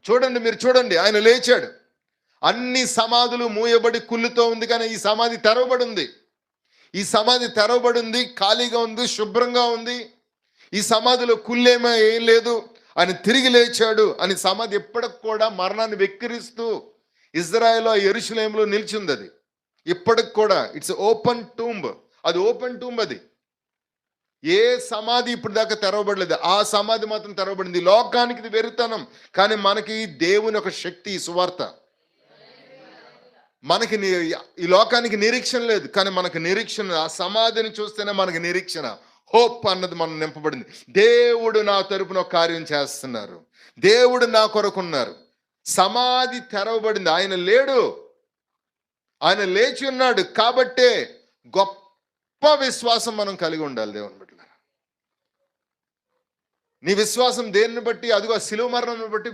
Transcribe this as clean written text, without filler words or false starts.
చూడండి, మీరు చూడండి, ఆయన లేచాడు. అన్ని సమాధులు మూయబడి కుళ్ళుతో ఉంది, కానీ ఈ సమాధి తెరవబడి ఉంది. ఈ సమాధి తెరవబడి ఉంది, ఖాళీగా ఉంది, శుభ్రంగా ఉంది. ఈ సమాధిలో కుళ్ళేమో ఏం లేదు. ఆయన తిరిగి లేచాడు అని సమాధి ఇప్పటికి కూడా మరణాన్ని వెక్కిరిస్తూ ఇజ్రాయెల్లో యెరూషలేములో నిలిచింది. అది ఇప్పటికి కూడా ఇట్స్ ఓపెన్ టూంబ్. అది ఓపెన్ టూంబ్. అది ఏ సమాధి ఇప్పుడు దాకా తెరవబడలేదు, ఆ సమాధి మాత్రం తెరవబడింది. లోకానికి ఇది వెరితనం, కానీ మనకి దేవుని ఒక శక్తి, ఈ సువార్త. మనకి ఈ లోకానికి నిరీక్షణ లేదు, కానీ మనకు నిరీక్షణ. ఆ సమాధిని చూస్తేనే మనకి నిరీక్షణ, హోప్ అన్నది మనం నింపబడింది. దేవుడు నా తరపున ఒక కార్యం చేస్తున్నారు, దేవుడు నా కొరకున్నారు. సమాధి తెరవబడింది. ఆయన లేడు, ఆయన లేచి ఉన్నాడు. కాబట్టే గొప్ప విశ్వాసం మనం కలిగి ఉండాలి. దేవుని బిడ్డలారా, నీ విశ్వాసం దేన్ని బట్టి? అదిగో శిలువ మరణాన్ని బట్టి